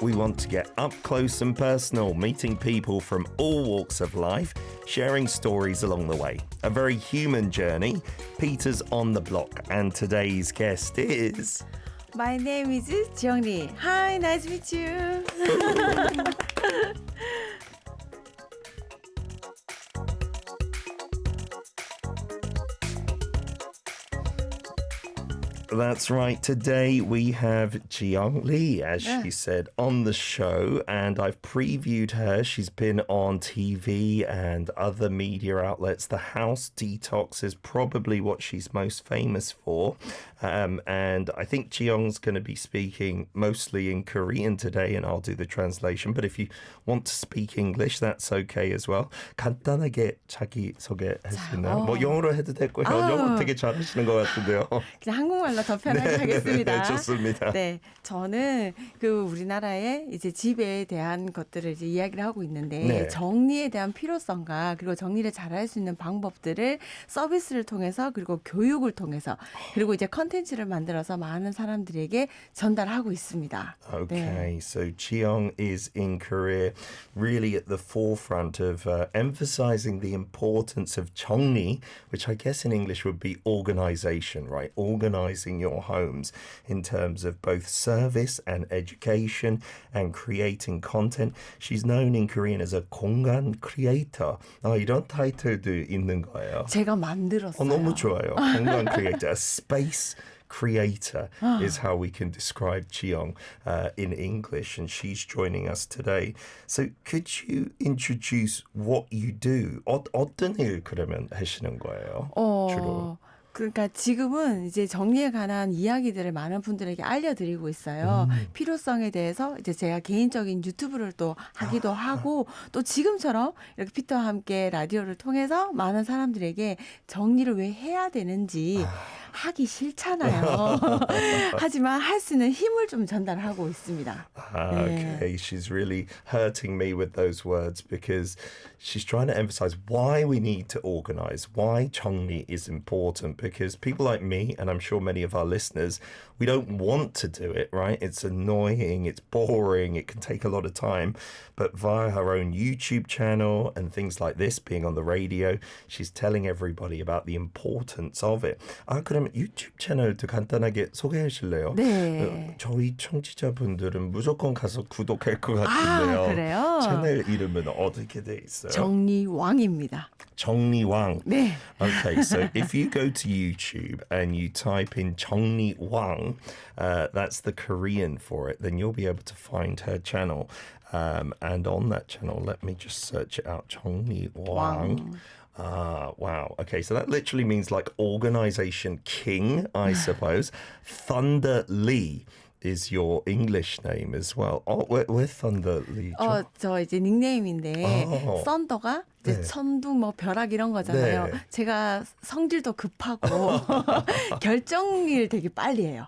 we want to get up close and personal, meeting people from all walks of life, sharing stories along the way. A very human journey. Peter's on the block, and today's guest is... My name is 지영리. Hi, nice to meet you. That's right. Today we have Jiyoung Lee, as she said, on the show, and I've previewed her. She's been on TV and other media outlets. The House Detox is probably what she's most famous for. And I think Jiyoung's going to be speaking mostly in Korean today, and I'll do the translation. But if you want to speak English, that's okay as well. 간단하게 자기 소개 해주시나요? 뭐 영어로 해도 되고요. 영어 되게 잘하시는 것 같은데요. 그냥 한국말로 더 편하게 하겠습니다. 네, 좋습니다. 네, 저는 그 우리나라의 이제 집에 대한 것들을 이제 이야기를 하고 있는데 네. 정리에 대한 필요성과 그리고 정리를 잘할 수 있는 방법들을 서비스를 통해서 그리고 교육을 통해서 그리고 이제 컨텐츠를 만들어서 많은 사람들에게 전달하고 있습니다. Okay, 네. so Jiyoung is in Korea really at the forefront of emphasizing the importance of 정리, which I guess in English would be organization, right? Organizing your homes in terms of both service and education and creating content. She's known in Korean as a 공간 creator. 이런 타이틀도 있는 거예요. 제가 만들었어요. 너무 좋아요. 공간 creator, a space creator is how we can describe Jiyoung in English, and she's joining us today. So could you introduce what you do? 어떤 일 그러면 하시는 거예요? 주로. 그러니까 지금은 이제 정리에 관한 이야기들을 많은 분들에게 알려드리고 있어요. 필요성에 대해서 이제 제가 개인적인 유튜브를 또 하기도 하고 또 지금처럼 이렇게 피터와 함께 라디오를 통해서 많은 사람들에게 정리를 왜 해야 되는지 하기 싫잖아요. 하지만 할 수 있는 힘을 좀 전달하고 있습니다. Okay, she's really hurting me with those words because she's trying to emphasize why we need to organize, why 정리 is important, because people like me, and I'm sure many of our listeners, we don't want to do it, right? It's annoying, it's boring, it can take a lot of time, but via her own YouTube channel and things like this, being on the radio, she's telling everybody about the importance of it. 그러면 유튜브 채널도 간단하게 소개해 주실래요? 네. 저희 청취자분들은 무조건 가서 구독할 것 같은데요. 그래요? 채널 이름은 어떻게 돼 있어요? 정리왕입니다. 정리왕. 네. Okay, so if you go to YouTube and you type in 정리왕, that's the Korean for it, then you'll be able to find her channel. And on that channel, let me just search it out. 정리왕. Wow. Okay, so that literally means like organization king, I suppose. Thunder Lee is your English name as well. 왜 Thunder Lee죠? 저 이제 닉네임인데 썬더가 이제 천둥 뭐 벼락 이런 거잖아요. 네. 제가 성질도 급하고 결정일 되게 빨리 해요.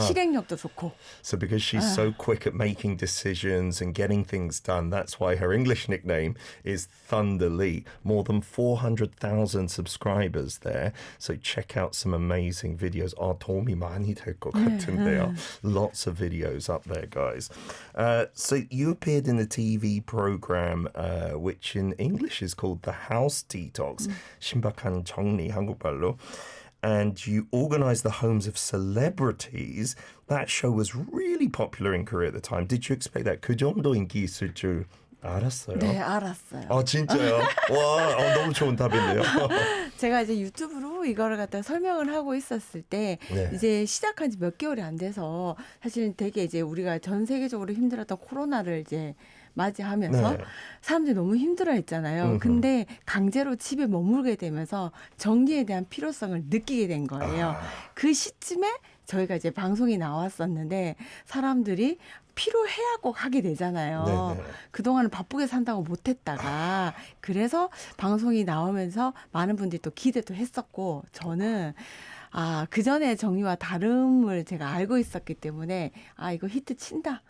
실행력도 좋고. So because she's so quick at making decisions and getting things done, that's why her English nickname is Thunder Lee. More than 400,000 subscribers there. So check out some amazing videos. 도움이 많이 될 것 같은데요. Lots of videos up there, guys. So you appeared in the TV program, which in English is called The House Detox. 신박한 정리, 한국말로. And you organized the homes of celebrities. That show was really popular in Korea at the time. Did you expect that? 그 정도 인기 있을 줄 알았어요? 네, 알았어요. 진짜요? 와, 너무 좋은 답인데요. 제가 이제 유튜브로 이거를 갖다 설명을 하고 있었을 때 이제 시작한 지 몇 개월이 안 돼서 사실 되게 이제 우리가 전 세계적으로 힘들었던 코로나를 이제 맞이하면서 사람들이 너무 힘들어했잖아요. 근데 강제로 집에 머물게 되면서 정리에 대한 필요성을 느끼게 된 거예요. 그 시점에 저희가 이제 방송이 나왔었는데 사람들이 필요해야 꼭 하게 되잖아요. 그동안은 바쁘게 산다고 못했다가 그래서 방송이 나오면서 많은 분들이 또 기대도 했었고 저는 그 전에 정리와 다름을 제가 알고 있었기 때문에 이거 히트 친다.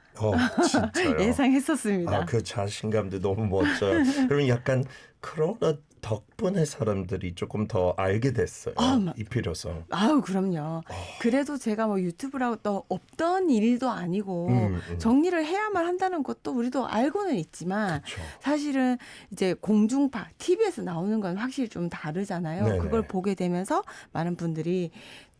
진짜요? 예상했었습니다. 그 자신감도 너무 멋져요. 그러면 약간 그러나 덕분에 사람들이 조금 더 알게 됐어요. 이 필요성. 아유, 그럼요. 그래도 제가 뭐 유튜브라고 또 없던 일도 아니고 정리를 해야만 한다는 것도 우리도 알고는 있지만 그쵸. 사실은 이제 공중파, TV에서 나오는 건 확실히 좀 다르잖아요. 네네. 그걸 보게 되면서 많은 분들이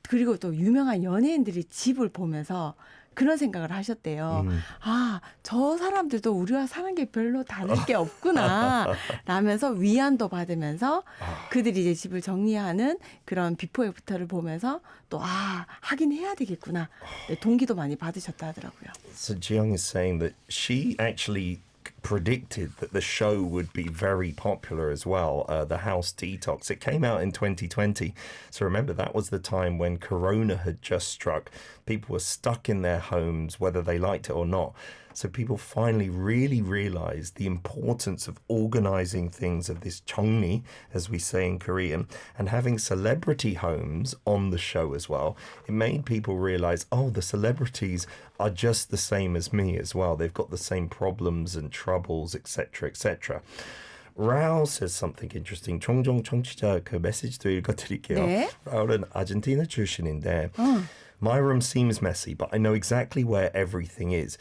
그리고 또 유명한 연예인들이 집을 보면서 그런 생각을 하셨대요. 아, 저 사람들도 우리와 사는 게 별로 다를 게 없구나. 라면서 위안도 받으면서 그들이 이제 집을 정리하는 그런 비포 애프터를 보면서 또 하긴 해야 되겠구나. 네, 동기도 많이 받으셨다 하더라고요. So Jiyoung is saying that she actually predicted that the show would be very popular as well, The House Detox. It came out in 2020. So remember, that was the time when Corona had just struck. People were stuck in their homes, whether they liked it or not. So people finally really realized the importance of organizing things of this 정리, as we say in Korean, and having celebrity homes on the show as well. It made people realize, oh, the celebrities are just the same as me as well. They've got the same problems and troubles, etc., etc. Rao says something interesting. 종종 청취자 그 메시지도 읽어드릴게요. 네. 라울은 아르헨티나 출신인데 My room seems messy, but I know exactly where everything is.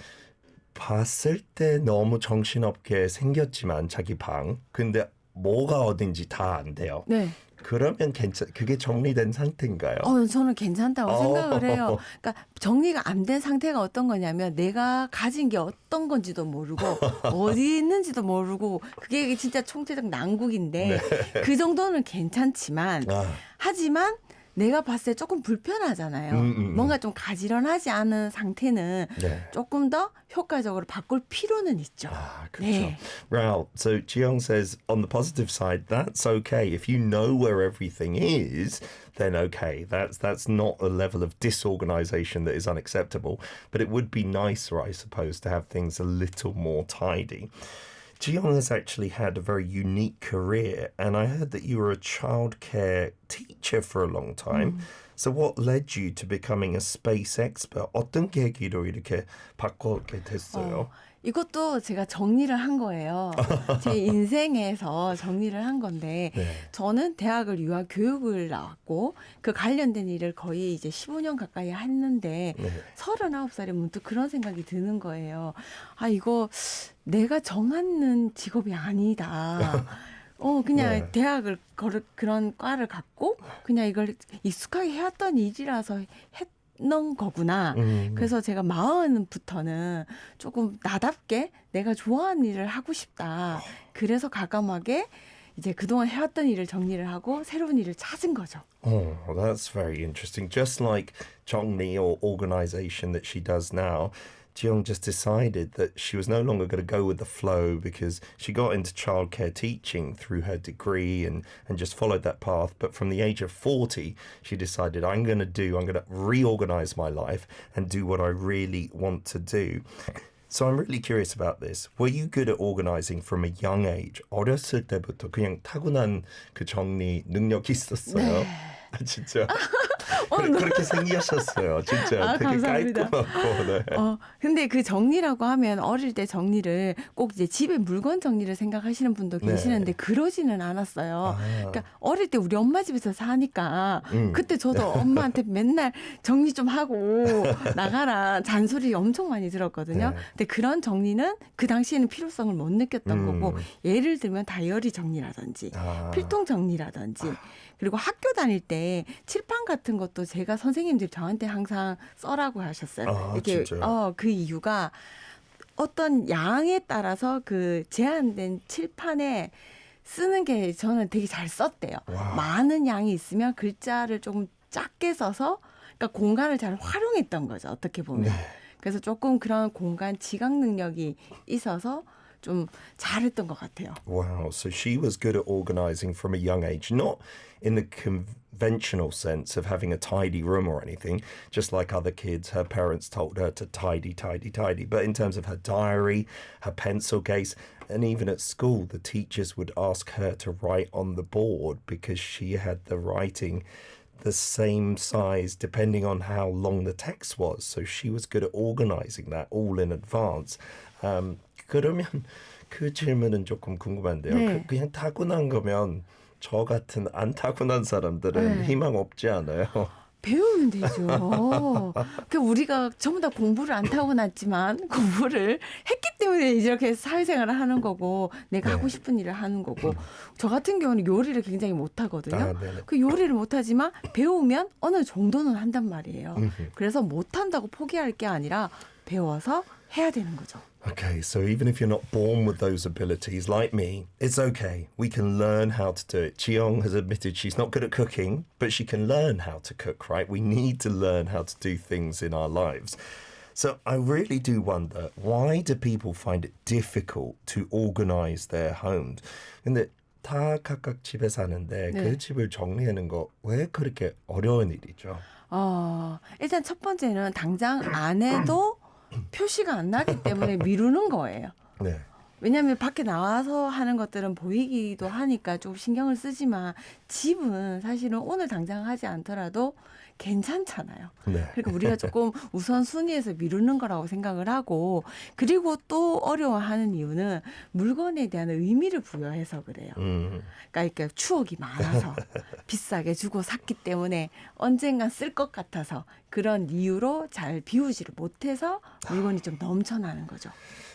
봤을 때 너무 정신없게 생겼지만 자기 방. 근데 뭐가 어딘지 다 안 돼요. 네. 그러면 그게 정리된 상태인가요? 저는 괜찮다고 생각을 해요. 그러니까 정리가 안 된 상태가 어떤 거냐면 내가 가진 게 어떤 건지도 모르고 어디 있는지도 모르고 그게 진짜 총체적 난국인데 그 정도는 괜찮지만 하지만 내가 봤을 때 조금 불편하잖아요. 뭔가 좀 가지런하지 않은 상태는 조금 더 효과적으로 바꿀 필요는 있죠. 그렇죠. 네. Rao, so Jiyoung says on the positive side, that's okay. If you know where everything is, then okay. That's not a level of disorganization that is unacceptable. But it would be nicer, I suppose, to have things a little more tidy. Jiyoung has actually had a very unique career, and I heard that you were a childcare teacher for a long time. So what led you to becoming a space expert? 어떤 계기로 이렇게 바꾸게 됐어요? 이것도 제가 정리를 한 거예요. 제 인생에서 정리를 한 건데 저는 대학을 유아 교육을 나왔고 그 관련된 일을 거의 이제 15년 가까이 했는데 39살에 문득 그런 생각이 드는 거예요. 이거 내가 정하는 직업이 아니다. 그냥 대학을 그런 과를 갖고 그냥 이걸 익숙하게 해왔던 일이라서 했는 거구나. 그래서 제가 마흔부터는 조금 나답게 내가 좋아하는 일을 하고 싶다. 그래서 과감하게 이제 그동안 해왔던 일을 정리를 하고 새로운 일을 찾은 거죠. Oh, that's very interesting. Just like 정리 or organization that she does now, Jiyoung just decided that she was no longer going to go with the flow because she got into childcare teaching through her degree and just followed that path. But from the age of 40, she decided, I'm going to reorganize my life and do what I really want to do. So I'm really curious about this. Were you good at organizing from a young age? 어렸을 때부터 그냥 타고난 그 정리 능력이 있었어요? 진짜. 그렇게 생기셨어요. 진짜 되게 감사합니다. 깔끔하고. 네. 근데 그 정리라고 하면 어릴 때 정리를 꼭 이제 집에 물건 정리를 생각하시는 분도 계시는데 그러지는 않았어요. 그러니까 어릴 때 우리 엄마 집에서 사니까 그때 저도 엄마한테 맨날 정리 좀 하고 나가라 잔소리 엄청 많이 들었거든요. 근데 그런 정리는 그 당시에는 필요성을 못 느꼈던 거고 예를 들면 다이어리 정리라든지 필통 정리라든지 그리고 학교 다닐 때 칠판 같은 것도 제가 선생님들이 저한테 항상 써라고 하셨어요. 이렇게 그 이유가 어떤 양에 따라서 그 제한된 칠판에 쓰는 게 저는 되게 잘 썼대요. 많은 양이 있으면 글자를 조금 작게 써서 그러니까 공간을 잘 활용했던 거죠. 어떻게 보면. 그래서 조금 그런 공간 지각 능력이 있어서 좀 잘했던 것 같아요. Wow, so she was good at organizing from a young age, not in the conventional sense of having a tidy room or anything, just like other kids, her parents told her to tidy, tidy, tidy. But in terms of her diary, her pencil case, and even at school, the teachers would ask her to write on the board because she had the writing the same size depending on how long the text was. So she was good at organizing that all in advance. 그러면 그 질문은 조금 궁금한데요. 네. 그냥 타고난 거면 저 같은 안 타고난 사람들은 네. 희망 없지 않아요? 배우면 되죠. 그 우리가 전부 다 공부를 안 타고났지만 공부를 했기 때문에 이렇게 사회생활을 하는 거고 내가 네. 하고 싶은 일을 하는 거고 저 같은 경우는 요리를 굉장히 못하거든요. 아, 네네. 그 요리를 못하지만 배우면 어느 정도는 한단 말이에요. 그래서 못한다고 포기할 게 아니라 배워서 해야 되는 거죠. Okay, so even if you're not born with those abilities like me, it's okay. We can learn how to do it. Jiyoung has admitted she's not good at cooking, but she can learn how to cook, right? We need to learn how to do things in our lives. So I really do wonder, why do people find it difficult to organize their homes? 근데 다 각각 집에 사는데 네. 그 집을 정리하는 거 왜 그렇게 어려운 일이죠? 일단 첫 번째는 당장 안 해도 표시가 안 나기 때문에 미루는 거예요. 네. 왜냐하면 밖에 나와서 하는 것들은 보이기도 하니까 좀 신경을 쓰지만 집은 사실은 오늘 당장 하지 않더라도 괜찮잖아요. 네. 그러니까 우리가 조금 우선순위에서 미루는 거라고 생각을 하고 그리고 또 어려워하는 이유는 물건에 대한 의미를 부여해서 그래요. 그러니까 이렇게 추억이 많아서 비싸게 주고 샀기 때문에 언젠간 쓸 것 같아서 그런 이유로 잘 비우지를 못해서 물건이 좀 넘쳐나는 거죠.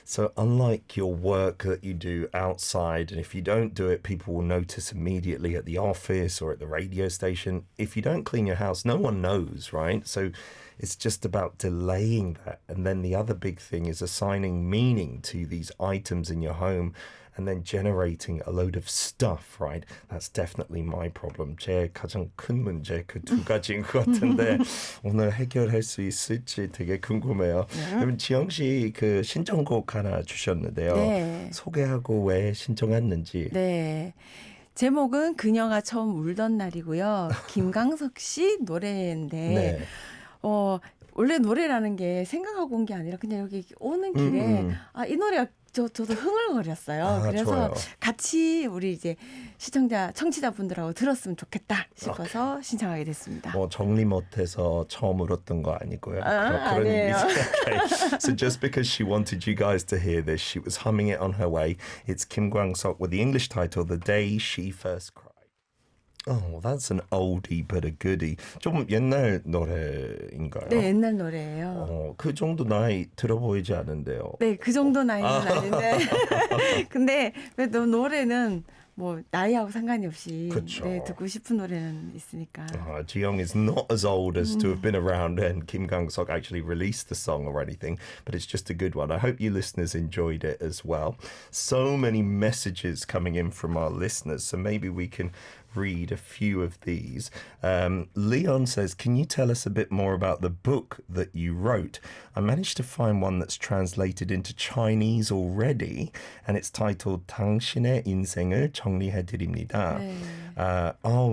So unlike your work that you do outside, and if you don't do it, people will notice immediately at the office or at the radio station. If you don't clean your house, no one knows, right? So it's just about delaying that. And then the other big thing is assigning meaning to these items in your home and then generating a load of stuff, right? That's definitely my problem. 제 가장 큰 문제 그 두 가지인 것 같은데 오늘 해결할 수 있을지 되게 궁금해요. 그럼 지영 씨 그 신청곡 하나 주셨는데요. 네. 소개하고 왜 신청했는지. 네. 제목은 그녀가 처음 울던 날이고요. 김광석 씨 노래인데 네. 원래 노래라는 게 생각하고 온 게 아니라 그냥 여기 오는 길에 이 노래가 저도 흥얼거렸어요. 그래서 좋아요. 같이 우리 이제 청취자분들하고 들었으면 좋겠다 싶어서 신청하게 됐습니다. 정리 못해서 처음 울었던 거 아니고요. 그런 아니에요. 의미죠. Okay. So just because she wanted you guys to hear this, she was humming it on her way. It's Kim Kwang-sok with the English title, The Day She First Cried. Oh, that's an oldie but a goodie. 좀 옛날 노래인가요? 네, 옛날 노래예요. 그 정도 나이 들어 보이지 않은데요. 네, 그 정도 나이는 아닌데. 근데 그래도 노래는 뭐 나이하고 상관이 없이 그쵸. 네, 듣고 싶은 노래는 있으니까. Jiyoung is not as old as to have been around when Kim Kwang-sok actually released the song or anything, but it's just a good one. I hope you listeners enjoyed it as well. So many messages coming in from our listeners, so maybe we can read a few of these. Leon says, can you tell us a bit more about the book that you wrote? I managed to find one that's translated into Chinese already, and it's titled 당신의 인생을 정리해드립니다. 네.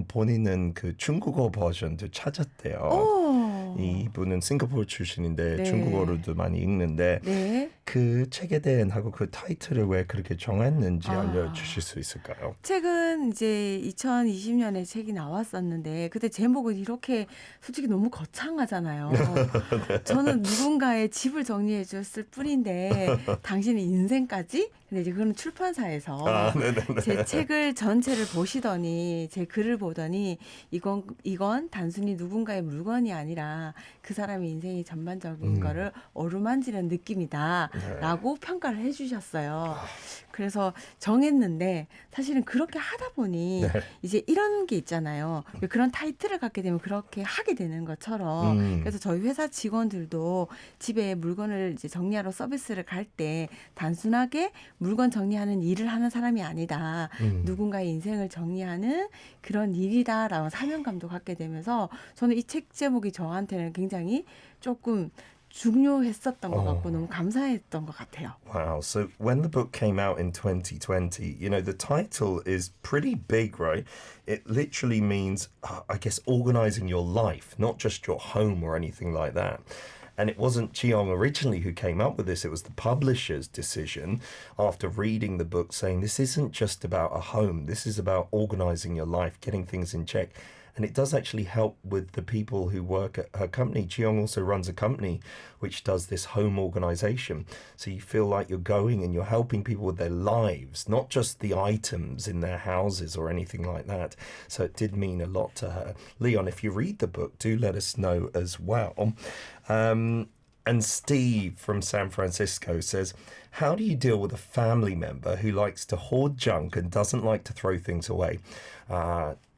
본인은 그 중국어 버전도 찾았대요. 이분은 싱가포르 출신인데 네. 중국어로도 많이 읽는데 네. 그 책에 대한 하고 그 타이틀을 왜 그렇게 정했는지 알려주실 수 있을까요? 책은 이제 2020년에 책이 나왔었는데 그때 제목은 이렇게 솔직히 너무 거창하잖아요. 저는 누군가의 집을 정리해 줬을 뿐인데 당신의 인생까지? 근데 이제 그건 출판사에서 제 책을 전체를 보시더니 제 글을 보더니 이건 단순히 누군가의 물건이 아니라 그 사람의 인생이 전반적인 거를 어루만지는 느낌이다라고 평가를 해주셨어요. 그래서 정했는데 사실은 그렇게 하다 보니 이제 이런 게 있잖아요. 그런 타이틀을 갖게 되면 그렇게 하게 되는 것처럼 그래서 저희 회사 직원들도 집에 물건을 이제 정리하러 서비스를 갈 때 단순하게 물건 정리하는 일을 하는 사람이 아니다. 누군가의 인생을 정리하는 그런 일이다라는 사명감도 갖게 되면서 저는 이 책 제목이 저한테는 굉장히 조금 중요했었던 것 같고 너무 감사했던 것 같아요. Wow. So when the book came out in 2020, you know, the title is pretty big, right? It literally means, I guess, organizing your life, not just your home or anything like that. And it wasn't Jiyoung originally who came up with this. It was the publisher's decision after reading the book saying this isn't just about a home. This is about organizing your life, getting things in check. And it does actually help with the people who work at her company. Jiyoung also runs a company which does this home organization. So you feel like you're going and you're helping people with their lives, not just the items in their houses or anything like that. So it did mean a lot to her. Leon, if you read the book, do let us know as well. And Steve from San Francisco says, how do you deal with a family member who likes to hoard junk and doesn't like to throw things away?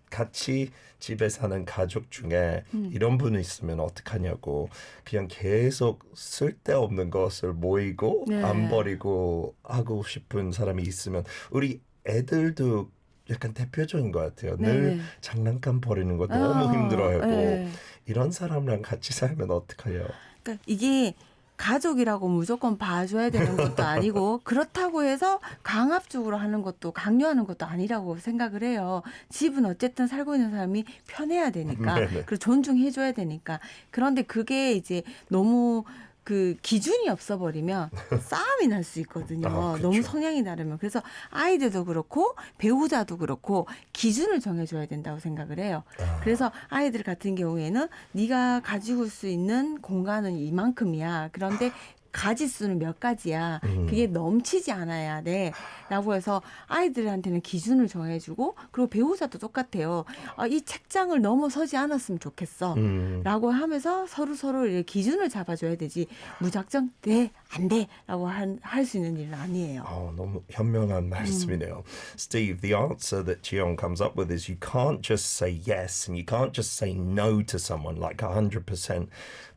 같이 집에 사는 가족 중에 이런 분이 있으면 어떡하냐고. 그냥 계속 쓸데없는 것을 모이고 네. 안 버리고 하고 싶은 사람이 있으면 우리 애들도 약간 대표적인 것 같아요. 네. 늘 장난감 버리는 거 너무 힘들어하고 네. 이런 사람랑 같이 살면 어떡해요? 그러니까 이게 가족이라고 무조건 봐줘야 되는 것도 아니고 그렇다고 해서 강압적으로 하는 것도 강요하는 것도 아니라고 생각을 해요. 집은 어쨌든 살고 있는 사람이 편해야 되니까 네네. 그리고 존중해줘야 되니까. 그런데 그게 이제 너무 그 기준이 없어버리면 싸움이 날 수 있거든요. 아, 그렇죠. 너무 성향이 다르면. 그래서 아이들도 그렇고 배우자도 그렇고 기준을 정해줘야 된다고 생각을 해요. 그래서 아이들 같은 경우에는 네가 가지고 수 있는 공간은 이만큼이야. 그런데 가지수는 몇 가지야. 그게 넘치지 않아야 돼. 라고 해서 아이들한테는 기준을 정해주고 그리고 배우자도 똑같아요. 이 책장을 넘어서지 않았으면 좋겠어. 라고 하면서 서로 이렇게 기준을 잡아줘야 되지. 무작정 네, 안 돼. 라고 할 수 있는 일은 아니에요. 너무 현명한 말씀이네요. Steve, the answer that Jiyoung comes up with is you can't just say yes and you can't just say no to someone like 100%.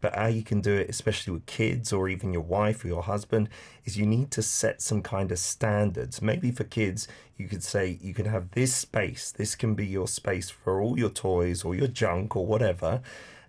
But how you can do it, especially with kids or even your wife or your husband, is you need to set some kind of standards. Maybe for kids, you could say you can have this space. This can be your space for all your toys or your junk or whatever.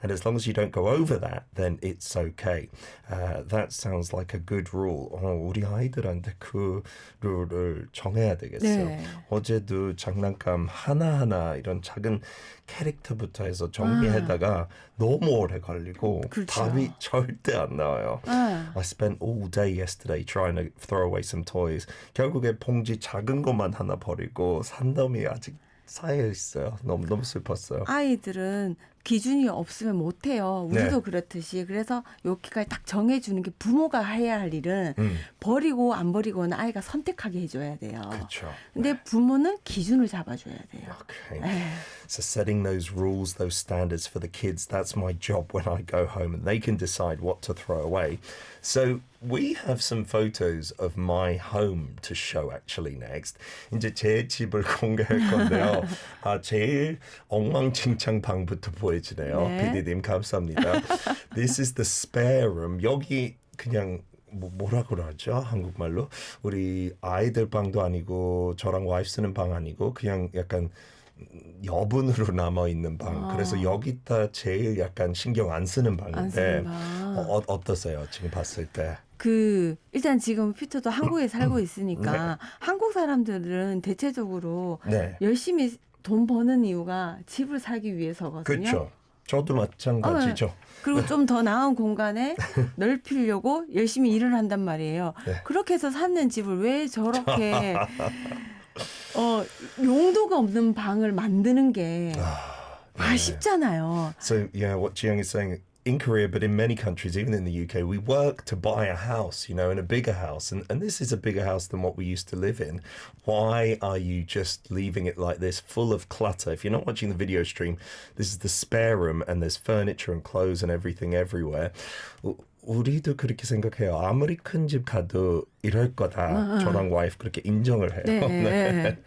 And as long as you don't go over that, then it's okay. That sounds like a good rule. 우리 아이들한테 그 룰을 정해야 되겠어요. 네. 어제도 장난감 하나하나 이런 작은 캐릭터부터 해서 정리하다가 너무 오래 걸리고 그렇죠. 답이 절대 안 나와요. I spent all day yesterday trying to throw away some toys. 결국에 봉지 작은 것만 하나 버리고 산더미 아직 쌓여 있어요. 너무 슬펐어요. 아이들은 기준이 없으면 못해요. 우리도 네. 그렇듯이. 그래서 여기까지 딱 정해주는 게 부모가 해야 할 일은 버리고 안 버리고는 아이가 선택하게 해줘야 돼요. 그렇죠. 근데 부모는 기준을 잡아줘야 돼요. Okay. So setting those rules, those standards for the kids, that's my job when I go home and they can decide what to throw away. So we have some photos of my home to show actually next. 이제 제 집을 공개할 건데요. 제일 엉망진창 방부터 보여지네요. 네. PD님 감사합니다. This is the spare room. 여기 그냥 뭐라고 그러죠? 한국말로 우리 아이들 방도 아니고 저랑 와이프 쓰는 방 아니고 그냥 약간 여분으로 남아 있는 방. 그래서 여기다 제일 약간 신경 안 쓰는 방인데 안 쓰는 방. 어떠세요? 지금 봤을 때? 일단 지금 피터도 한국에 살고 있으니까 한국 사람들은 대체적으로 네. 열심히 돈 버는 이유가 집을 살기 위해서거든요. 그렇죠. 저도 마찬가지죠. 그리고 좀 더 나은 공간에 넓히려고 열심히 일을 한단 말이에요. 네. 그렇게 해서 샀는 집을 왜 저렇게 용도가 없는 방을 만드는 게 아쉽잖아요. So yeah, what Jiyoung is saying, in Korea, but in many countries, even in the UK, we work to buy a house, in a bigger house. And this is a bigger house than what we used to live in. Why are you just leaving it like this, full of clutter? If you're not watching the video stream, this is the spare room and there's furniture and clothes and everything everywhere. 우리도 그렇게 생각해요. 아무리 큰 집 가도 이럴 거다. 저랑 와이프 그렇게 인정을 해요. 네.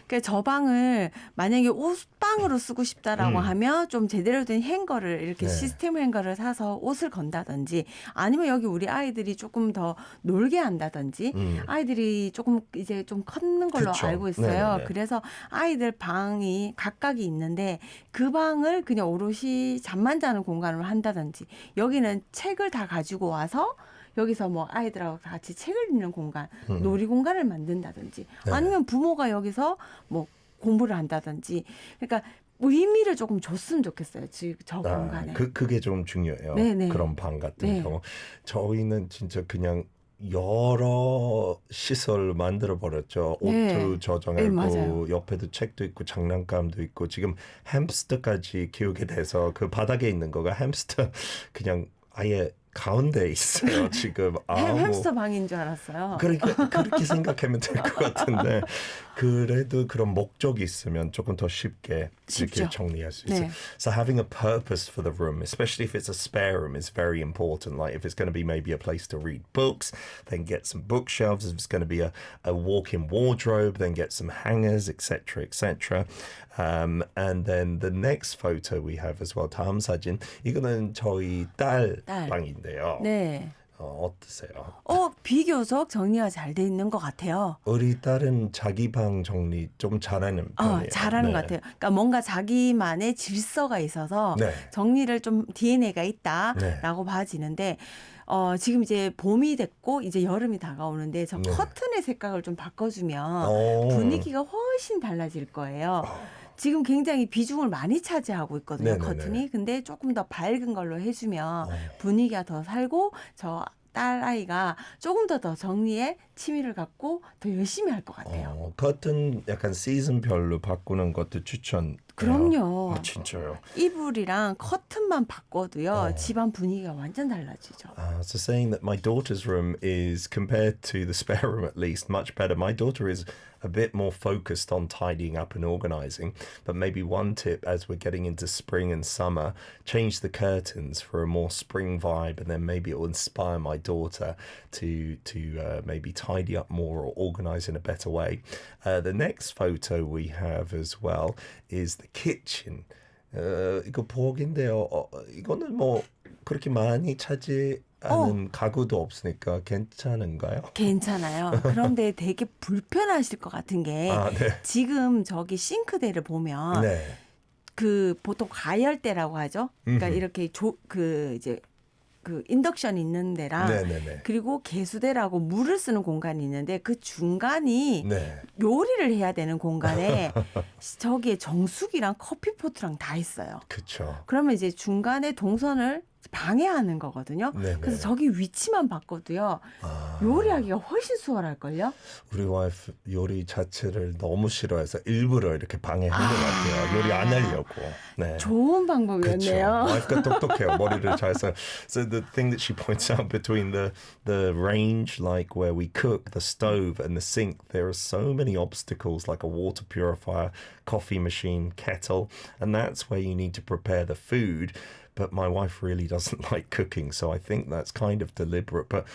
그러니까 저 방을 만약에 옷방으로 쓰고 싶다라고 하면 좀 제대로 된 행거를 이렇게 네. 시스템 행거를 사서 옷을 건다든지 아니면 여기 우리 아이들이 조금 더 놀게 한다든지 아이들이 조금 이제 좀 컸는 걸로 그쵸. 알고 있어요. 네네네. 그래서 아이들 방이 각각이 있는데 그 방을 그냥 오롯이 잠만 자는 공간으로 한다든지 여기는 책을 다 가지고 와서 여기서 뭐 아이들하고 같이 책을 읽는 공간, 놀이 공간을 만든다든지 아니면 부모가 여기서 뭐 공부를 한다든지 그러니까 의미를 조금 줬으면 좋겠어요. 저 공간에. 그게 좀 중요해요. 네네. 그런 방 같은 네. 경우. 저희는 진짜 그냥 여러 시설 만들어 버렸죠. 네. 옷도 네, 저장하고 맞아요. 옆에도 책도 있고 장난감도 있고 지금 햄스터까지 키우게 돼서 그 바닥에 있는 거가 햄스터 그냥 아예 가운데 있어요. 지금 햄스터 방인 줄 알았어요. 그러니까 그렇게 생각하면 될 것 같은데 그래도 그런 목적이 있으면 조금 더 쉽게 쉽죠. 이렇게 정리할 수 있어요. 네. So having a purpose for the room, especially if it's a spare room, is very important. Like if it's going to be maybe a place to read books, then get some bookshelves. If it's going to be a walk-in wardrobe, then get some hangers, etc., etc. And then the next photo we have as well, 다음 사진. 이거는 저희 딸 딸. 방인데요. 네. 어떠세요? 비교적 정리가 잘 돼 있는 것 같아요. 우리 딸은 자기 방 정리 좀 잘하는 편이에요. 잘하는 네. 것 같아요. 그러니까 뭔가 자기만의 질서가 있어서 네. 정리를 좀 DNA가 있다라고 네. 봐지는데 지금 이제 봄이 됐고 이제 여름이 다가오는데 저 네. 커튼의 색깔을 좀 바꿔주면 오. 분위기가 훨씬 달라질 거예요. 지금 굉장히 비중을 많이 차지하고 있거든요, 네네네. 커튼이. 근데 조금 더 밝은 걸로 해주면 분위기가 더 살고 저 딸아이가 조금 더 정리에 취미를 갖고 더 열심히 할 것 같아요. 커튼 약간 시즌별로 바꾸는 것도 추천. 그럼요. 아, 진짜요? 이불이랑 커튼만 바꿔도요, 집안 분위기가 완전 달라지죠. So saying that my daughter's room is, compared to the spare room at least, much better. My daughter is a bit more focused on tidying up and organizing. But maybe one tip as we're getting into spring and summer, change the curtains for a more spring vibe, and then maybe it will inspire my daughter to maybe tidy up more or organize in a better way. The next photo we have as well is the kitchen. 이거 부엌인데요. 이거는 뭐 그렇게 많이 차지하는 가구도 없으니까 괜찮은가요? 괜찮아요. 그런데 되게 불편하실 것 같은 게 네. 지금 저기 싱크대를 보면 네. 그 보통 가열대라고 하죠. 그러니까 이렇게 이제 그 인덕션 있는 데랑 네네네. 그리고 개수대라고 물을 쓰는 공간이 있는데 그 중간이 네. 요리를 해야 되는 공간에 저기에 정수기랑 커피포트랑 다 있어요. 그렇죠. 그러면 이제 중간에 동선을 방해하는 거거든요. 네네. 그래서 저기 위치만 바꿔도요. 요리하기가 훨씬 수월할걸요? 우리 와이프 요리 자체를 너무 싫어해서 일부러 이렇게 방해하는 것 같아요. 요리 안 하려고. 네. 좋은 방법이었네요. 와이프가 똑똑해요. 머리를 잘 써. So the thing that she points out between the range, like where we cook, the stove and the sink, there are so many obstacles, like a water purifier, coffee machine, kettle, and that's where you need to prepare the food. But my wife really doesn't like cooking, so I think that's kind of deliberate. But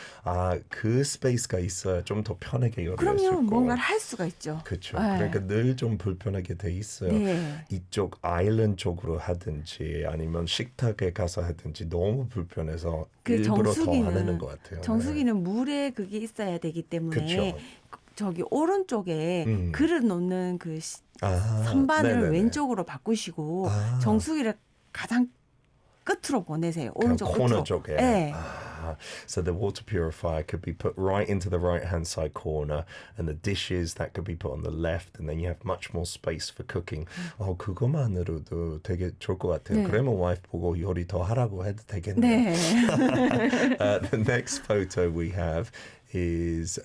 그 스페이스가 있어야 좀 더 편하게 요리할 수 그럼요. 있고. 뭔가를 할 수가 있죠. 그렇죠. 네. 그러니까 늘 좀 불편하게 돼 있어요. 네. 이쪽 아일랜드 쪽으로 하든지 아니면 식탁에 가서 하든지 너무 불편해서 그 일부러 더 안 하는 것 같아요. 정수기는 물에 그게 있어야 되기 때문에 그쵸. 저기 오른쪽에 그릇 놓는 그 선반을 네네네. 왼쪽으로 바꾸시고 정수기를 가장 끝으로 보내세요. 오른쪽 코너 끝으로. 쪽에. 네. So the water purifier could be put right into the right-hand side corner, and the dishes that could be put on the left, and then you have much more space for cooking. 그것만으로도 되게 좋을 것 같아요. 네. 그러면 와이프 보고 요리 더 하라고 해도 되겠네요. 네. The next photo we have is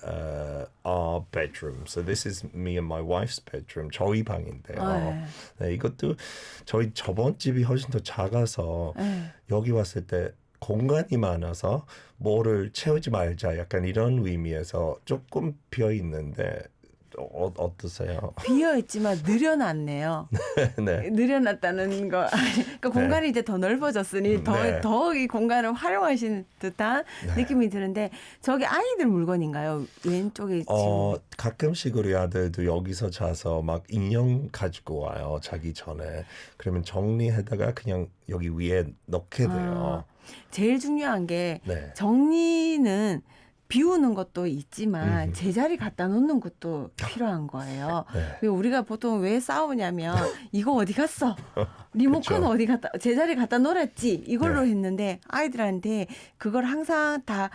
our bedroom. So this is me and my wife's bedroom. 저희 방인데요. 네, 이것도 저희 저번 집이 훨씬 더 작아서 여기 왔을 때 공간이 많아서 뭐를 채우지 말자 약간 이런 의미에서 조금 비어 있는데 어떠세요? 비어있지만 늘어났네요. 네. 늘어났다는 거. 그러니까 공간이 이제 더 넓어졌으니 네. 더 이 공간을 활용하신 듯한 느낌이 드는데 저기 아이들 물건인가요? 왼쪽에 지금. 가끔씩 우리 아들도 여기서 자서 막 인형 가지고 와요. 자기 전에. 그러면 정리하다가 그냥 여기 위에 넣게 돼요. 제일 중요한 게 네. 정리는 비우는 것도 있지만 제자리 갖다 놓는 것도 필요한 거예요. 네. 우리가 보통 왜 싸우냐면 이거 어디 갔어? 리모컨 그쵸. 어디 갔다 제자리 갖다 놓았지 이걸로 네. 했는데 아이들한테 그걸 항상 다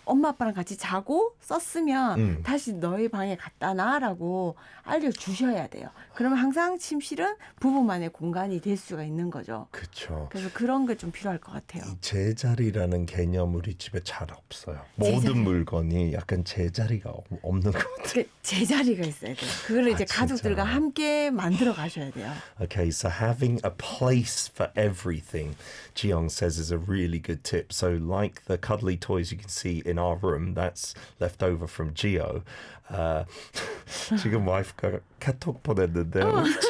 엄마 아빠랑 같이 자고 썼으면 다시 너희 방에 갖다 놔라고 알려주셔야 돼요. 그러면 항상 침실은 부부만의 공간이 될 수가 있는 거죠. 그렇죠. 그래서 그런 게 좀 필요할 것 같아요. 이 제자리라는 개념 우리 집에 잘 없어요. 제자리. 모든 물건이 약간 제자리가 없는 것 같아요. 그 제자리가 있어야 돼요. 그거를 이제 진짜. 가족들과 함께 만들어 가셔야 돼요. Okay, so having a place for everything, Jiyoung says, is a really good tip. So, like the cuddly toys you can see in our room, that's left over from Gio. 지금 와이프가 카톡 보냈는데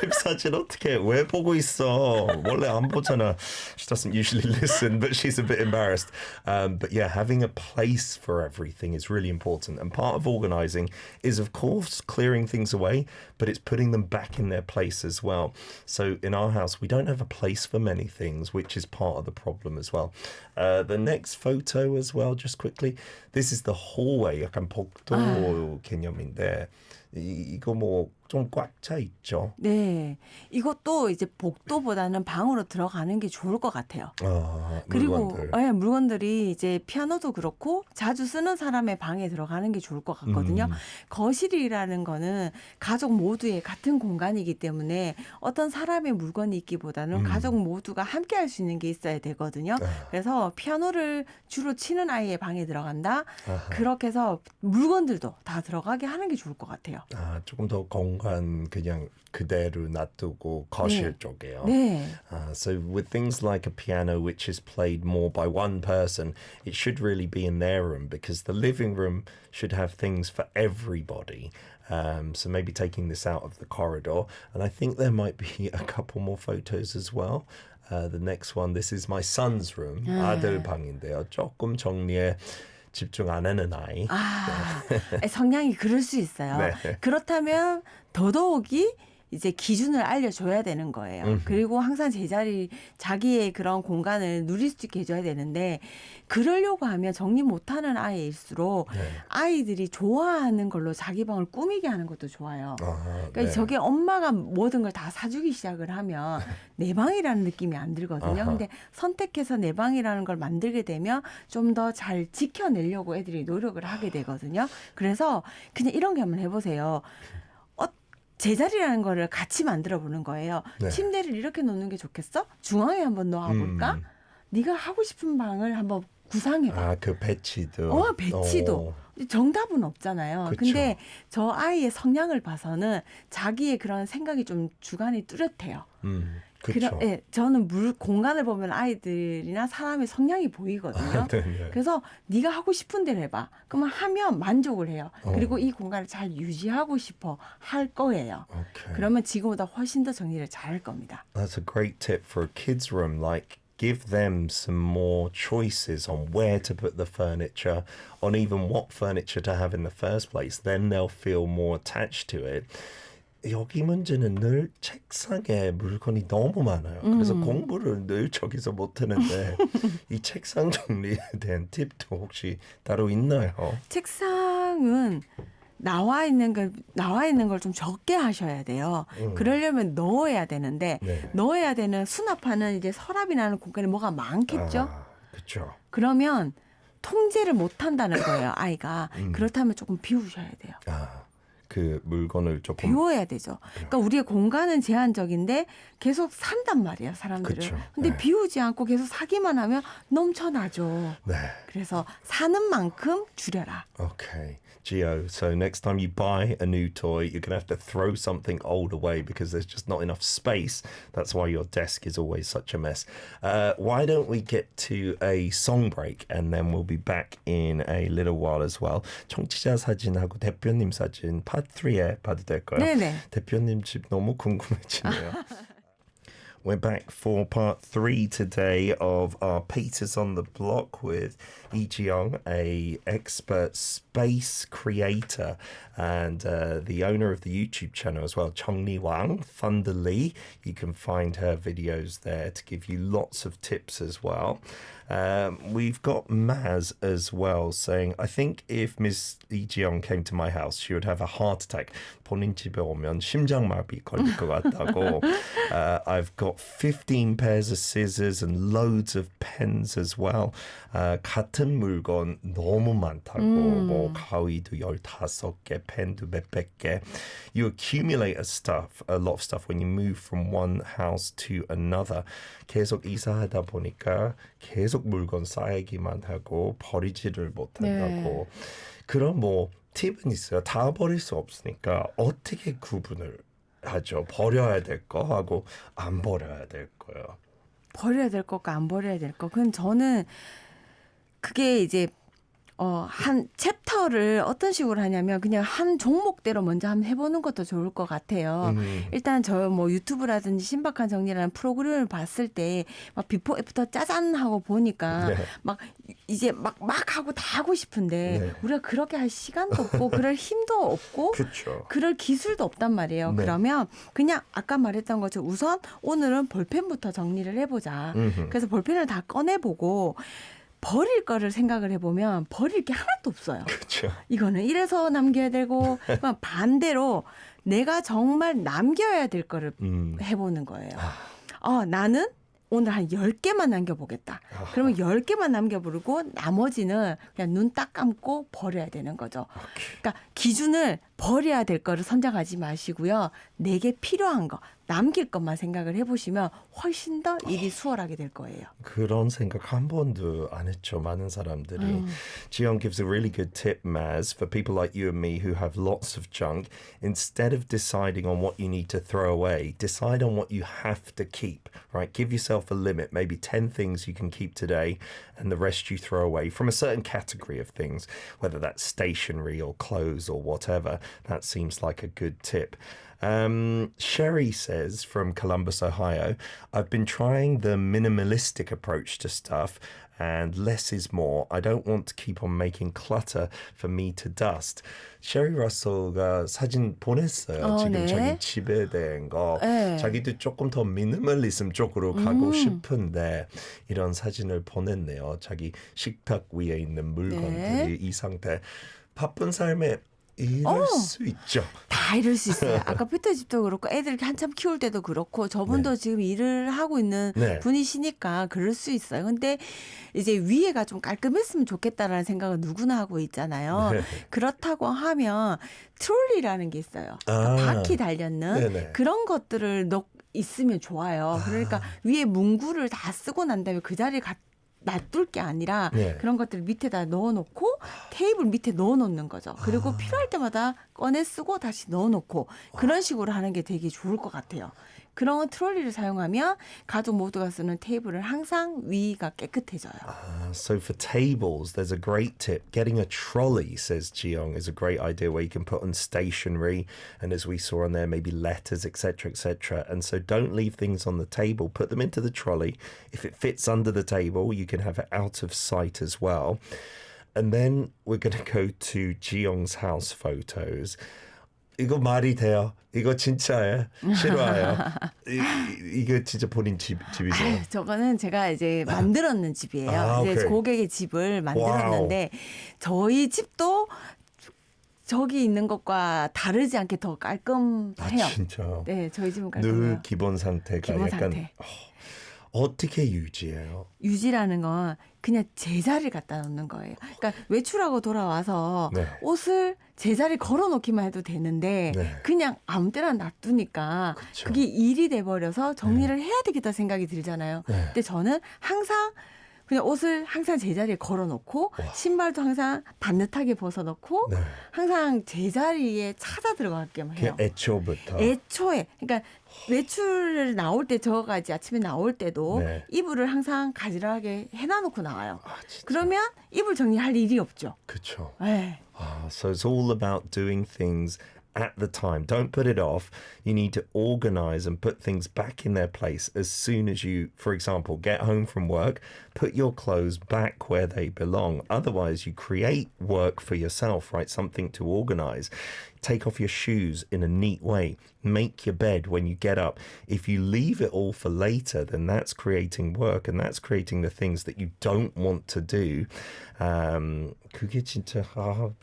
집 사진 어떻게 왜 보고 있어? 원래 안 보잖아. She doesn't usually listen, but she's a bit embarrassed. But yeah, having a place for everything is really important. And part of organizing is, of course, clearing things away, but it's putting them back in their place as well. So in our house, we don't have a place for many things, which is part of the problem as well. The next photo as well, just quickly. This is the hallway. 약간 복도 개념인데 이거 뭐 좀 꽉 차 있죠. 네. 이것도 이제 복도보다는 방으로 들어가는 게 좋을 것 같아요. 그리고 물건들. 예, 물건들이 이제 피아노도 그렇고 자주 쓰는 사람의 방에 들어가는 게 좋을 것 같거든요. 거실이라는 거는 가족 모두의 같은 공간이기 때문에 어떤 사람의 물건이 있기보다는 가족 모두가 함께 할 수 있는 게 있어야 되거든요. 그래서 피아노를 주로 치는 아이의 방에 들어간다. 그렇게 해서 물건들도 다 들어가게 하는 게 좋을 것 같아요. 조금 더 공간 그냥 그대로 놔두고 거실 쪽에요. 네. So with things like a piano which is played more by one person, it should really be in their room because the living room should have things for everybody. So maybe taking this out of the corridor. And I think there might be a couple more photos as well. The next one, this is my son's room. 아들 방인데요. 조금 정리에 집중 안 하는 아이. 성향이 그럴 수 있어요. 네. 그렇다면 더더욱이 이제 기준을 알려줘야 되는 거예요. 그리고 항상 제자리 자기의 그런 공간을 누릴 수 있게 해줘야 되는데 그러려고 하면 정리 못하는 아이일수록 아이들이 좋아하는 걸로 자기 방을 꾸미게 하는 것도 좋아요. 그러니까 저게 엄마가 모든 걸 다 사주기 시작을 하면 내 방이라는 느낌이 안 들거든요. 근데 선택해서 내 방이라는 걸 만들게 되면 좀 더 잘 지켜내려고 애들이 노력을 하게 되거든요. 그래서 그냥 이런 게 한번 해보세요. 제자리라는 거를 같이 만들어 보는 거예요. 네. 침대를 이렇게 놓는 게 좋겠어? 중앙에 한번 놓아볼까? 네가 하고 싶은 방을 한번 구상해봐. 그 배치도. 배치도. 정답은 없잖아요. 그쵸. 근데 저 아이의 성향을 봐서는 자기의 그런 생각이 좀 주관이 뚜렷해요. 그렇죠. 예, 저는 공간을 보면 아이들이나 사람의 성향이 보이거든요. 네. 그래서 네가 하고 싶은 대로 해봐. 그러면 하면 만족을 해요. 그리고 이 공간을 잘 유지하고 싶어 할 거예요. Okay. 그러면 지금보다 훨씬 더 정리를 잘할 겁니다. That's a great tip for a kid's room. Like, give them some more choices on where to put the furniture, on even what furniture to have in the first place. Then they'll feel more attached to it. 여기 문제는 늘 책상에 물건이 너무 많아요. 그래서 공부를 늘 저기서 못하는데 이 책상 정리에 대한 팁도 혹시 따로 있나요? 책상은 나와 있는 걸 좀 적게 하셔야 돼요. 그러려면 넣어야 되는데 네. 넣어야 되는 수납하는 이제 서랍이 나는 공간에 뭐가 많겠죠? 그렇죠. 그러면 통제를 못 한다는 거예요, 아이가. 그렇다면 조금 비우셔야 돼요. 그 물건을 조금 비워야 되죠. 그러니까 우리의 공간은 제한적인데 계속 산단 말이에요, 사람들은. 그쵸. 근데 네. 비우지 않고 계속 사기만 하면 넘쳐나죠. 네. 그래서 사는 만큼 줄여라. Okay. Gio, so next time you buy a new toy, you're going to have to throw something old away because there's just not enough space. That's why your desk is always such a mess. Why don't we get to a song break and then we'll be back in a little while as well. 청취자 사진하고 대표님 사진 part 3에 봐도 될까요? 네네. 대표님 집 너무 궁금해지네요. We're back for part 3 today of our Peters on the Block with Lee Ji-young, a expert space creator and the owner of the YouTube channel as well, Chung-Li Wang, Thunder Lee. You can find her videos there to give you lots of tips as well. We've got Maz as well saying, I think if Miss Lee Ji-young came to my house, she would have a heart attack. 본인 집에 오면 심장마비 걸릴 것 같다고. I've got got 15 pairs of scissors and loads of pens as well. 같은 물건 너무 많다고. 뭐 가위도 15개, 펜도 몇백 개. You accumulate a lot of stuff when you move from one house to another. 계속 이사하다 보니까 계속 물건 쌓이기만 하고 버리지를 못한다고. 그럼 뭐 팁은 있어요. 다 버릴 수 없으니까 어떻게 구분을 하죠? 버려야 될 거 하고 안 버려야 될 거요. 버려야 될 것과 안 버려야 될 것. 그건 저는 그게 이제 한 챕터를 어떤 식으로 하냐면 그냥 한 종목대로 먼저 한번 해보는 것도 좋을 것 같아요. 일단 저 뭐 유튜브라든지 신박한 정리라는 프로그램을 봤을 때 막 비포 애프터 짜잔 하고 보니까 네. 막 이제 막 하고 다 하고 싶은데 네. 우리가 그렇게 할 시간도 없고 그럴 힘도 없고 그렇죠. 그럴 기술도 없단 말이에요. 네. 그러면 그냥 아까 말했던 것처럼 우선 오늘은 볼펜부터 정리를 해보자. 그래서 볼펜을 다 꺼내보고 버릴 거를 생각을 해보면 버릴 게 하나도 없어요. 그렇죠. 이거는 이래서 남겨야 되고 반대로 내가 정말 남겨야 될 거를 해보는 거예요. 나는 오늘 한 10개만 남겨보겠다. 그러면 10개만 남겨버리고 나머지는 그냥 눈 딱 감고 버려야 되는 거죠. 그러니까 기준을 버려야 될 거를 선정하지 마시고요. 내게 필요한 거, 남길 것만 생각을 해보시면 훨씬 더 일이 수월하게 될 거예요. 그런 생각 한 번도 안 했죠. 많은 사람들이. Jiyoung gives a really good tip, Maz, for people like you and me who have lots of junk. Instead of deciding on what you need to throw away, decide on what you have to keep, right? Give yourself a limit, maybe 10 things you can keep today and the rest you throw away from a certain category of things, whether that's stationery or clothes or whatever. That seems like a good tip. Sherry says from Columbus, Ohio, I've been trying the minimalistic approach to stuff and less is more. I don't want to keep on making clutter for me to dust. Sherry Russell가 사진 보냈어요. 지금 네. 자기 집에 대한 거. 네. 자기도 조금 더 미니멀리즘 쪽으로 가고 싶은데 이런 사진을 보냈네요. 자기 식탁 위에 있는 물건들이 이 상태. 바쁜 삶에 이럴 수 있죠. 다 이럴 수 있어요. 아까 피터 집도 그렇고 애들 한참 키울 때도 그렇고 저분도 지금 일을 하고 있는 분이시니까 그럴 수 있어요. 근데 이제 위에가 좀 깔끔했으면 좋겠다라는 생각은 누구나 하고 있잖아요. 그렇다고 하면 트롤리라는 게 있어요. 그러니까 바퀴 달렸는 그런 것들을 있으면 좋아요. 그러니까 위에 문구를 다 쓰고 난 다음에 그 자리에 놔둘 게 아니라 그런 것들을 밑에다 넣어놓고 테이블 밑에 넣어놓는 거죠. 그리고 필요할 때마다 꺼내 쓰고 다시 넣어놓고 그런 식으로 하는 게 되게 좋을 것 같아요. 그런 트롤리를 사용하면 가족 모두가 쓰는 테이블은 항상 위가 깨끗해져요. So for tables, there's a great tip. Getting a trolley, says Jiyoung, is a great idea where you can put on stationery and as we saw on there, maybe letters, etc., etc. And so don't leave things on the table. Put them into the trolley. If it fits under the table, you can have it out of sight as well. And then we're going to go to Jiyoung's house photos. 이거 말이 돼요. 이거 진짜예요. 실화예요. 이거 진짜 본인 집이죠. 저거는 제가 이제 만들었는 집이에요. 이제 고객의 집을 만들었는데 저희 집도 저기 있는 것과 다르지 않게 더 깔끔해요. 진짜요? 네, 저희 집은 깔끔해요. 늘 기본 상태가 기본 약간 상태. 어떻게 유지해요? 유지라는 건 그냥 제자리를 갖다 놓는 거예요. 그러니까 외출하고 돌아와서 옷을 제자리 걸어놓기만 해도 되는데 그냥 아무 때나 놔두니까 그게 일이 돼버려서 정리를 해야 되겠다 생각이 들잖아요. 근데 저는 항상 그냥 옷을 항상 제자리에 걸어놓고 신발도 항상 반듯하게 벗어놓고 항상 제자리에 찾아 들어가게만 해요. 애초부터. 애초에. 그러니까 외출을 나올 때 저가 이제 아침에 나올 때도 이불을 항상 가지런하게 해놔놓고 나와요. 그러면 이불 정리할 일이 없죠. 그렇죠. 네. So it's all about doing things at the time. Don't put it off. You need to organize and put things back in their place as soon as you, for example, get home from work, put your clothes back where they belong. Otherwise, you create work for yourself, right? Something to organize. Take off your shoes in a neat way. Make your bed when you get up. If you leave it all for later, then that's creating work and that's creating the things that you don't want to do. 그게 진짜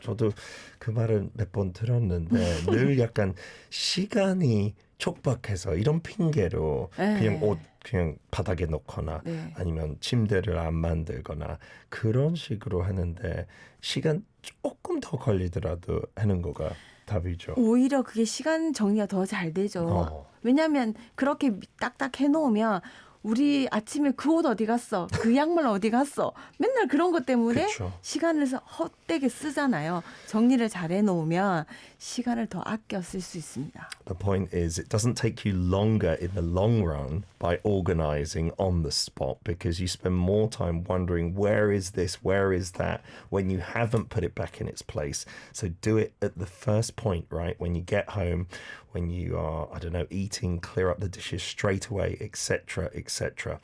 저도 그 말을 몇 번 들었는데 늘 약간 시간이 촉박해서 이런 핑계로 네. 그냥 옷 그냥 바닥에 놓거나 네. 아니면 침대를 안 만들거나 그런 식으로 하는데 시간 조금 더 걸리더라도 하는 거가 답이죠. 오히려 그게 시간 정리가 더 잘 되죠. 왜냐하면 그렇게 딱딱 해놓으면 우리 아침에 그 옷 어디 갔어? 그 양말 어디 갔어? 맨날 그런 것 때문에 그쵸. 시간을 헛되게 쓰잖아요. 정리를 잘 해놓으면 시간을 더 아껴 쓸 수 있습니다. The point is, it doesn't take you longer in the long run by organizing on the spot because you spend more time wondering where is this, where is that, when you haven't put it back in its place. So do it at the first point, right? When you get home, when you are, I don't know, eating, clear up the dishes straight away, etc., etc.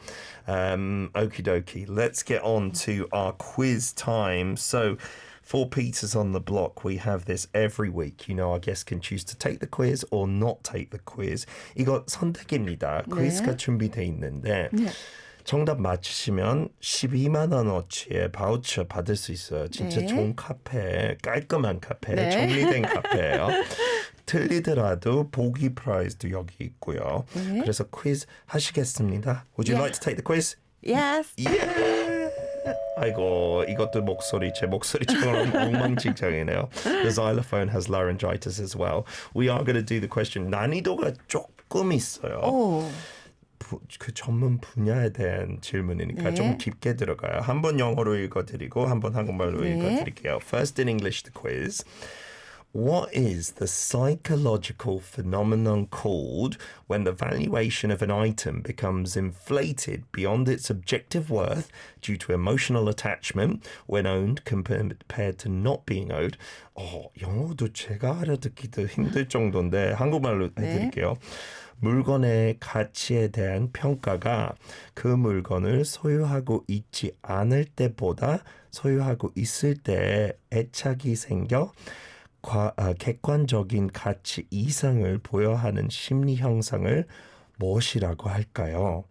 Okie dokie. Let's get on to our quiz time. So, for Peters on the Block, we have this every week. You know, our guests can choose to take the quiz or not take the quiz. 이거 선택입니다. 퀴즈가 준비돼 있는데 네. 정답 맞히시면 12만 원어치의 바우처 받을 수 있어요. 진짜 네. 좋은 카페, 깔끔한 카페, 네. 정리된 카페예요. 틀리더라도 보기 프라이즈도 여기 있고요. 네. 그래서 퀴즈 하시겠습니다. Would you Yeah. like to take the quiz? Yes. 예! 아이고 이것도 제 목소리처럼 엉망진창이네요. The xylophone has laryngitis as well. We are going to do the question. 난이도가 조금 있어요. 오. 그 전문 분야에 대한 질문이니까 네. 좀 깊게 들어가요. 한 번 영어로 읽어드리고 한 번 한국말로 네. 읽어드릴게요. First in English, the quiz. What is the psychological phenomenon called when the valuation of an item becomes inflated beyond its objective worth due to emotional attachment when owned compared to not being owned? 영어도 제가 알아듣기도 힘들 정도인데 한국말로 해드릴게요. 물건의 가치에 대한 평가가 그 물건을 소유하고 있지 않을 때보다 소유하고 있을 때에 애착이 생겨 객관적인 가치 이상을 보여하는 심리 형상을 무엇이라고 할까요?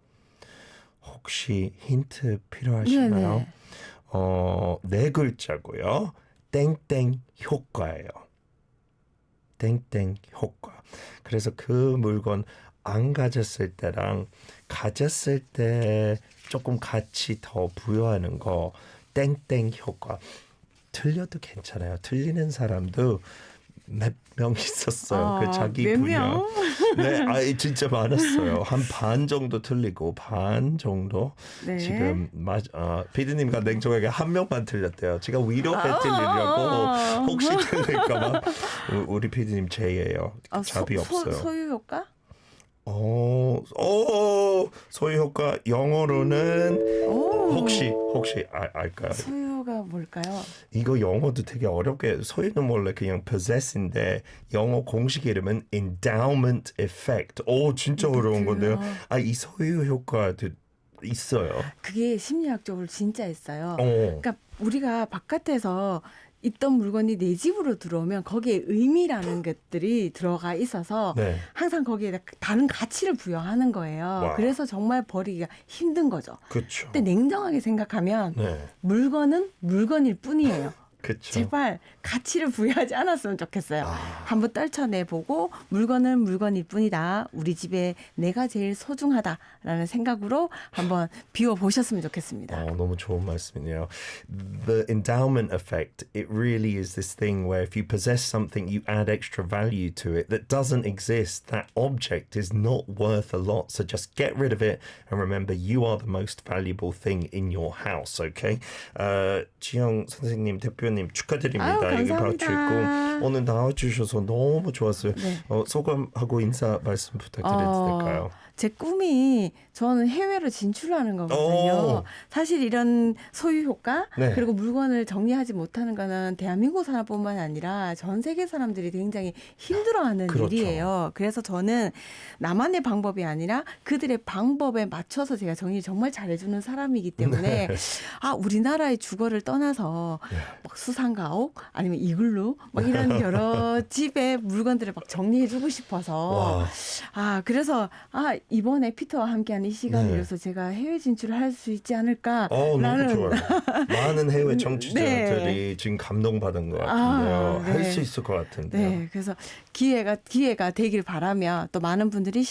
혹시 힌트 필요하신가요? 네 글자고요. 땡땡 효과예요. 땡땡 효과. 그래서 그 물건 안 가졌을 때랑 가졌을 때 조금 가치 더 부여하는 거 땡땡 효과. 틀려도 괜찮아요. 틀리는 사람도 몇 명 있었어요. 그 자기 몇 분야. 명? 네, 진짜 많았어요. 한 반 정도 틀리고 반 정도. 네. 지금 피디님과 냉정하게 한 명만 틀렸대요. 제가 위로해 드리려고 혹시 틀릴까봐 우리 피디님 제예요. 잡이 없어요. 소유 효과? 소유 효과 영어로는 오. 혹시 알까요? 소유가 뭘까요? 이거 영어도 되게 어렵게 소유는 원래 그냥 possess인데 영어 공식 이름은 endowment effect. 진짜 어려운 건데요. 이 소유 효과도 있어요. 그게 심리학적으로 진짜 있어요. 어. 그러니까 우리가 바깥에서 있던 물건이 내 집으로 들어오면 거기에 의미라는 것들이 들어가 있어서 네. 항상 거기에 다른 가치를 부여하는 거예요. 와. 그래서 정말 버리기가 힘든 거죠. 그렇죠. 근데 냉정하게 생각하면 네. 물건은 물건일 뿐이에요. 그렇죠. 제발 가치를 부여하지 않았으면 좋겠어요. 한번 떨쳐내보고 물건은 물건일 뿐이다. 우리 집에 내가 제일 소중하다라는 생각으로 한번 비워보셨으면 좋겠습니다. 너무 좋은 말씀이네요. The endowment effect, it really is this thing where if you possess something, you add extra value to it that doesn't exist. That object is not worth a lot. So just get rid of it and remember you are the most valuable thing in your house, okay? 지영 선생님, 대표님 축하드립니다. 아유, 여기 감사합니다. 받치고 오늘 나와주셔서 너무 좋았어요. 네. 소감하고 인사 말씀 부탁드려도 될까요? 제 꿈이 저는 해외로 진출하는 거거든요. 사실 이런 소유 효과 네. 그리고 물건을 정리하지 못하는 거는 대한민국 사람뿐만 아니라 전 세계 사람들이 굉장히 힘들어하는 그렇죠. 일이에요. 그래서 저는 나만의 방법이 아니라 그들의 방법에 맞춰서 제가 정리를 정말 잘해주는 사람이기 때문에 우리나라의 주거를 떠나서 막 수상가옥 아니면 이글루 막 이런 여러 집의 물건들을 막 정리해주고 싶어서 그래서 이번에 피터와 함께한 이 시간을 네. 위해서 제가 해외 진출을 할 수 있지 않을까라는 너무 좋아요. 많은 해외 청취자들이 지금 감동받은 것 같은데요. 할 수 있을 것 같은데요. 네, 그래서 기회가 되길 바라며 또 많은 분들이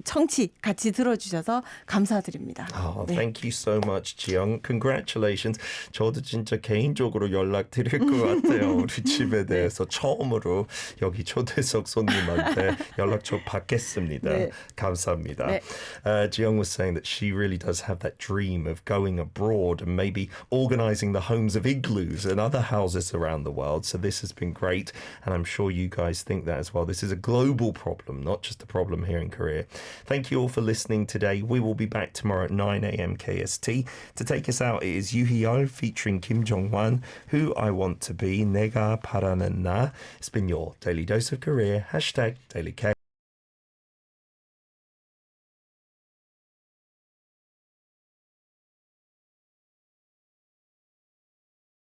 청취 같이 들어주셔서 감사드립니다. 네. Thank you so much, 지영. Congratulations. 저도 진짜 개인적으로 연락드릴 것 같아요. 우리 집에 대해서 처음으로 여기 초대석 손님한테 연락처 받겠습니다. 네. 감사합니다. 네. Jiyoung was saying that she really does have that dream of going abroad and maybe organizing the homes of igloos and other houses around the world. So this has been great. And I'm sure you guys think that as well. This is a global problem, not just a problem here in Korea. Thank you all for listening today. We will be back tomorrow at 9 a.m. KST. To take us out, it is Yoo featuring Kim Jong-wan, Who I Want to Be, 내가 바라는 나. It's been your Daily Dose of Korea. #DailyK.